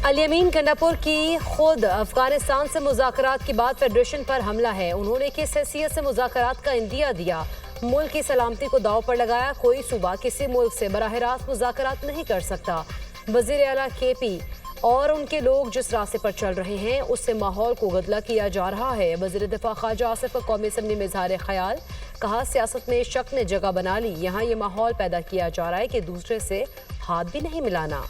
अल-यमीन गंडापुर की खुद अफगानिस्तान से मुज़ाकरात के बाद फेडरेशन पर हमला है। उन्होंने किस हैसियत से मुज़ाकरात का इंदिया दिया, मुल्क की सलामती को दाव पर लगाया। कोई सूबा किसी मुल्क से बराह रास्त मुज़ाकरात नहीं कर सकता। वज़ीर आला केपी और उनके लोग जिस रास्ते पर चल रहे हैं उससे माहौल को गदला किया जा रहा है। वज़ीर दिफा ख्वाजा आसिफ का कौमी असम्बली में इज़हार ख्याल, कहा सियासत में शक ने जगह बना ली। यहाँ ये माहौल पैदा किया जा रहा है कि दूसरे से हाथ भी नहीं मिलाना।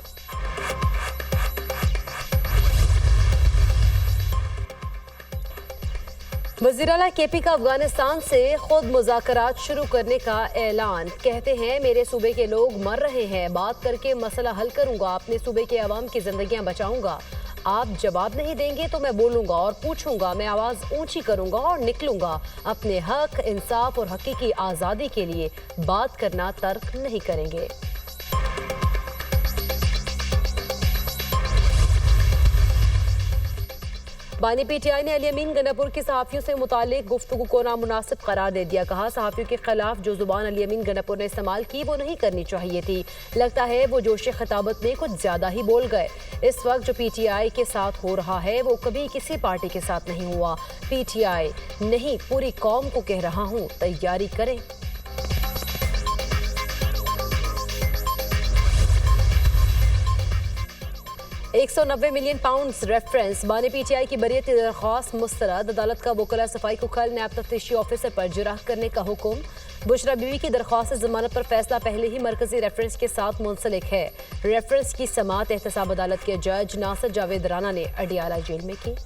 वज़ीर आला केपी का अफगानिस्तान से खुद मुज़ाकरात शुरू करने का ऐलान। कहते हैं मेरे सूबे के लोग मर रहे हैं, बात करके मसला हल करूंगा, अपने सूबे के अवाम की जिंदगियां बचाऊंगा। आप जवाब नहीं देंगे तो मैं बोलूंगा और पूछूंगा, मैं आवाज़ ऊंची करूंगा और निकलूंगा। अपने हक, इंसाफ और हकीकी आज़ादी के लिए बात करना तर्क नहीं करेंगे। बानी पीटीआई ने अल-यमीन गंडापुर के सहाफ़ियों से मुतालिक गुफ्तगू को नामुनासिब करार दे दिया। कहा सहाफ़ियों के खिलाफ जो जुबान अल-यमीन गंडापुर ने इस्तेमाल की वो नहीं करनी चाहिए थी। लगता है वो जोश खिताबत में कुछ ज्यादा ही बोल गए। इस वक्त जो पीटीआई के साथ हो रहा है वो कभी किसी पार्टी के साथ नहीं हुआ। पीटीआई नहीं, पूरी कौम को कह रहा हूँ, तैयारी करें। £190 मिलियन रेफरेंस। बानी पीटीआई की बरियत की दरख्वास्त मुस्तरद। अदालत का वकला सफाई को कल नैब तफ्तीशी ऑफिसर पर जिरह करने का हुक्म। बुशरा बीवी की दरख्वास्त जमानत पर फैसला पहले ही मरकजी रेफरेंस के साथ मुंसलिक है। रेफरेंस की समात एहतसाब अदालत के जज नासिर जावेद राना ने अडियाला जेल में की।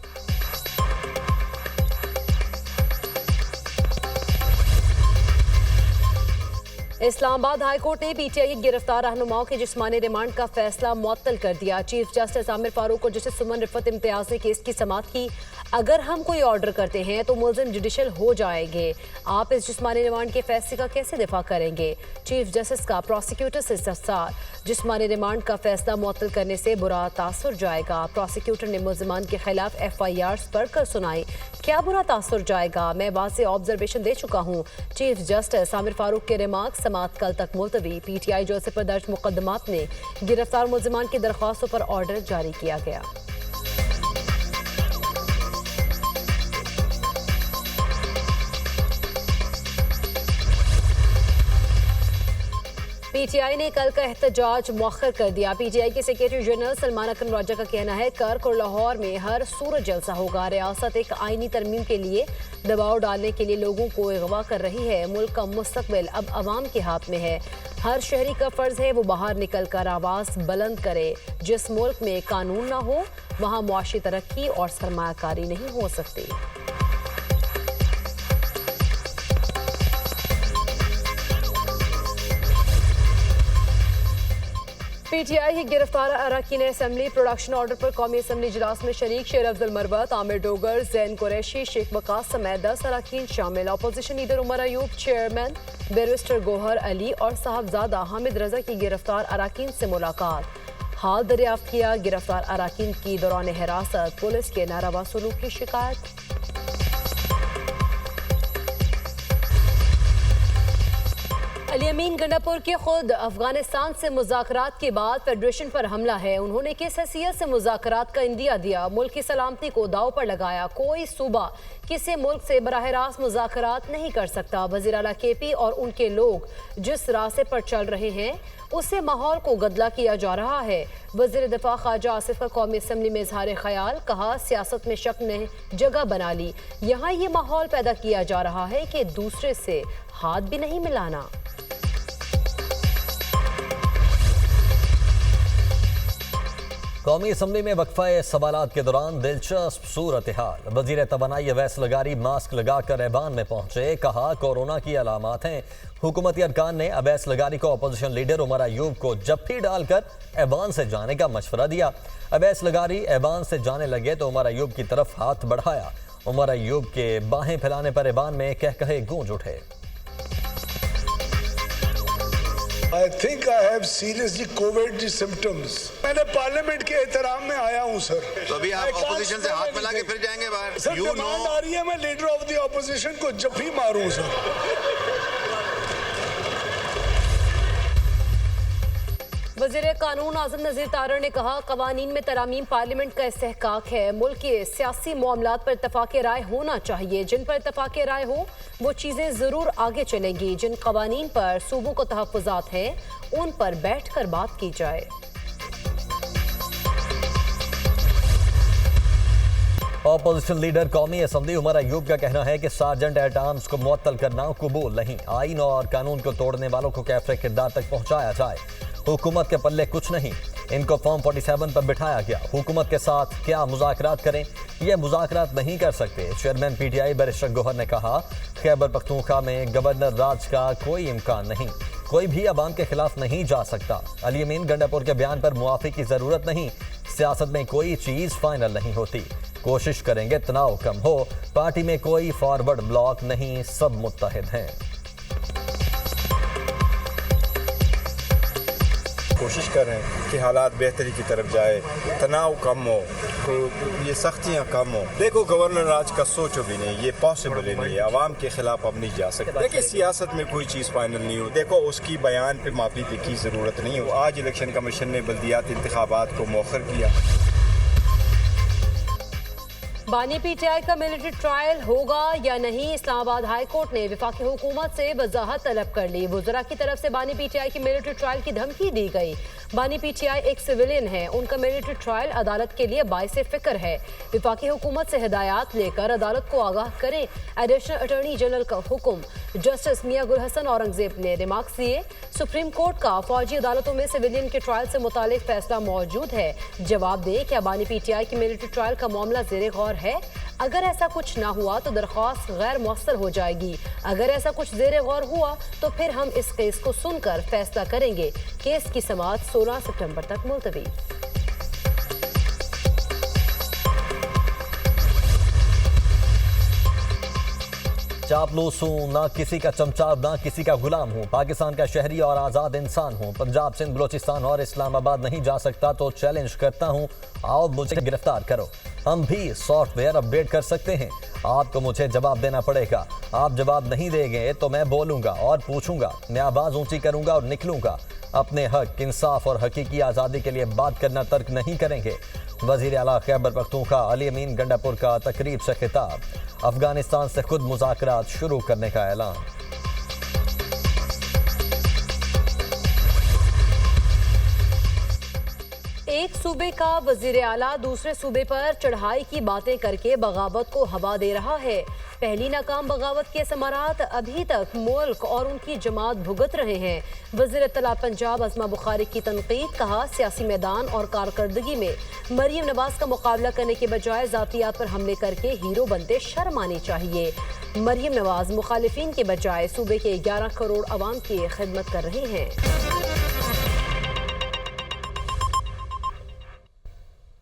इस्लामाबाद हाई कोर्ट ने पीटीआई के गिरफ्तार रहनुमाओं के जिस्मानी रिमांड का फैसला मुअत्तल कर दिया। चीफ जस्टिस आमिर फारूक और जस्टिस सुमन रिफत इम्तियाज ने केस की समाअत की। अगर हम कोई ऑर्डर करते हैं तो मुल्जिम जुडिशल हो जाएंगे। आप इस जिस्मानी रिमांड के फैसले का कैसे दिफा करेंगे? चीफ जस्टिस का प्रोसिक्यूटर से इस्तफसार। जिस्मानी रिमांड का फैसला मुअत्तल करने से बुरा तासुर जाएगा। प्रोसिक्यूटर ने मुल्जिमान के खिलाफ FIRs पढ़कर सुनाई। क्या बुरा तासुर जाएगा? मैं वाज़े ऑब्जर्वेशन दे चुका हूँ। चीफ जस्टिस आमिर फारूक के रिमार्क समाअत कल तक मुलतवी। पीटीआई जलसे पर दर्ज मुकदमात में गिरफ्तार मुल्जिमान की दरख्वास्तों पर ऑर्डर जारी किया गया। पीटीआई ने कल का एहतजाज मौखर कर दिया। पीटीआई के सेक्रेटरी जनरल सलमान अकरम राजा का कहना है कर्क और लाहौर में हर सूरत जलसा होगा। रियासत एक आईनी तरमीम के लिए दबाव डालने के लिए लोगों को अगवा कर रही है। मुल्क का मुस्तकबिल अब अवाम के हाथ में है। हर शहरी का फर्ज है वो बाहर निकल कर आवाज़ बुलंद करे। जिस मुल्क में कानून ना हो वहाँ मुआशी तरक्की और सरमायाकारी नहीं हो सकती। पीटीआई की गिरफ्तार अरकान असम्बली प्रोडक्शन ऑर्डर पर कौमी असम्बली इजलास में शरीक शेर अफजल मरवत, आमिर डोगर, जैन कुरैशी, शेख वकास समेत 10 अरकान शामिल। Opposition leader Omar Ayub, chairman barrister Gohar Ali और साहबजादा हामिद रजा की गिरफ्तार अरकान से मुलाकात। हाल दरियाफ्त किया। गिरफ्तार अरकान की दौरान हिरासत पुलिस के नारवा सलूक की शिकायत। अल-यमीन गंडापुर के खुद अफगानिस्तान से मुज़ाकरात के बाद फेडरेशन पर हमला है। उन्होंने किस हैसियत से मुज़ाकरात का इंदिया दिया, मुल्क की सलामती को दाव पर लगाया। कोई सूबा किसी मुल्क से बराह रास्त मुज़ाकरात नहीं कर सकता। वज़ीर आला केपी और उनके लोग जिस रास्ते पर चल रहे हैं उससे माहौल को गदला किया जा रहा है। वज़ीर दिफा ख्वाजा आसिफ का कौमी असम्बली में इज़हार ख्याल, कहा सियासत में शक ने जगह बना ली। यहाँ ये माहौल पैदा किया जा रहा है कि दूसरे से हाथ भी नहीं मिलाना। कौमी असम्बली में वक्फा सवालात के दौरान दिलचस्प सूरत हाल। वज़ीर तवानाई अवैस लगारी मास्क लगाकर ऐवान में पहुंचे। कहा कोरोना की अलामात हैं। हुकूमती अरकान ने अवैस लगारी को अपोजिशन लीडर उमर अयूब को जप्फी डालकर ऐवान से जाने का मशवरा दिया। अवैस लगारी ऐवान से जाने लगे तो उमर अयूब की तरफ हाथ बढ़ाया। उमर अयूब के बाहें फैलाने पर ऐवान में कहे गूंज उठे। I think I have seriously COVID symptoms. मैंने पार्लियामेंट के एहतराम में आया हूँ सर। तो अभी आप ऑपोजिशन से हाथ मिला के फिर जाएंगे बाहर। सर डिमांड आ रही है मैं लीडर ऑफ द ऑपोजिशन को जब भी मारूं सर। वज़ीर कानून आज़म नज़ीर तारड़ ने कहा, कवानीन में तरामीम पार्लियामेंट का इस्तेहकाक है। मुल्क के सियासी मामलात पर इत्तफ़ाक़ राय होना चाहिए। जिन पर इत्तफ़ाक़ राय हो वो चीज़ें ज़रूर आगे चलेंगी। जिन कवानीन पर सूबों को तहफ़्फ़ुज़ात हैं उन पर बैठ कर बात की जाए। ऑपोजिशन लीडर कौमी असम्बली उमर अयूब का कहना है कि सार्जेंट एट आर्म्स को मुअत्तल करना कबूल नहीं। आइन और कानून को तोड़ने वालों को कैफरे किरदार तक पहुंचाया जाए। हुकूमत के पल्ले कुछ नहीं, इनको फॉर्म 47 पर बिठाया गया। हुकूमत के साथ क्या मुज़ाकरात करें? ये मुज़ाकरात नहीं कर सकते। चेयरमैन PTI बैरिस्टर गौहर ने कहा, खैबर पख्तूनख्वा में गवर्नर राज का कोई इम्कान नहीं। कोई भी अवाम के खिलाफ नहीं जा सकता। अली अमीन गंडापुर के बयान पर मुआफ़ी की ज़रूरत नहीं। सियासत में कोई चीज़ फाइनल नहीं होती। कोशिश करेंगे तनाव कम हो। पार्टी में कोई फॉरवर्ड ब्लॉक नहीं, सब मुत्तहिद हैं। कोशिश कर रहे हैं कि हालात बेहतरी की तरफ जाए, तनाव कम हो, तो ये सख्तियाँ कम हो। देखो गवर्नर राज का सोचो भी नहीं, ये पॉसिबल ही नहीं है। आवाम के खिलाफ अब नहीं जा सकता। देखिए सियासत में कोई चीज़ फाइनल नहीं हो। देखो उसकी बयान पे माफी की ज़रूरत नहीं हो। आज इलेक्शन कमीशन ने बल्दियाती इंतखाबात को मौखर किया। बानी PTI का मिलिट्री ट्रायल होगा या नहीं, इस्लामाबाद हाई कोर्ट ने वफाकी हुकूमत से वजाहत तलब कर ली। वज़रा की तरफ से बानी PTI की मिलिट्री ट्रायल की धमकी दी गई। बानी PTI एक सिविलियन है, उनका मिलिट्री ट्रायल अदालत के लिए बाइसे फिक्र है। वफाकी हुकूमत से हिदायत लेकर अदालत को आगाह करें। एडिशनल अटॉर्नी जनरल का हुक्म। जस्टिस मियां गुल हसन औरंगजेब ने रिमार्क्स दिए, सुप्रीम कोर्ट का फौजी अदालतों में सिविलियन के ट्रायल से मुतालिक फैसला मौजूद है। जवाब दे, क्या बानी PTI की मिलिट्री ट्रायल का मामला ज़ेरे गौर है? अगर ऐसा कुछ ना हुआ तो दरख्वास्त गैर मौसर हो जाएगी। अगर ऐसा कुछ ज़ेरे गौर हुआ तो फिर हम इस केस को सुनकर फैसला करेंगे। केस की समाअत 16 सितंबर तक मुलतवी। चापलूस हूँ, ना किसी का चमचा ना किसी का गुलाम हूँ। पाकिस्तान का शहरी और आज़ाद इंसान हूँ। पंजाब सिंध बलोचिस्तान और इस्लामाबाद नहीं जा सकता तो चैलेंज करता हूँ, आओ मुझे गिरफ्तार करो। हम भी सॉफ्टवेयर अपडेट कर सकते हैं। आपको मुझे जवाब देना पड़ेगा। आप जवाब नहीं देंगे तो मैं बोलूँगा और पूछूंगा। मैं आवाज़ ऊंची करूँगा और निकलूँगा। अपने हक, इंसाफ और हकीकी आज़ादी के लिए बात करना तर्क नहीं करेंगे। वज़ीर आला खैबर पख्तूनख्वा अली अमीन गंडापुर का तकरीब से खिताब। अफगानिस्तान से खुद मुज़ाकरात शुरू करने का ऐलान। एक सूबे का वज़ीर आला दूसरे सूबे पर चढ़ाई की बातें करके बगावत को हवा दे रहा है। पहली नाकाम बगावत के समारात अभी तक मुल्क और उनकी जमात भुगत रहे हैं। वज़ीर इत्तला पंजाब अज़मा बुखारी की तनकीद। कहा, सियासी मैदान और कारकर्दगी में मरियम नवाज का मुकाबला करने के बजाय ज़ातियात पर हमले करके हीरो बनते शर्म आनी चाहिए। मरियम नवाज मुखालिफिन के बजाय सूबे के 11 करोड़ अवाम की खिदमत कर रही हैं।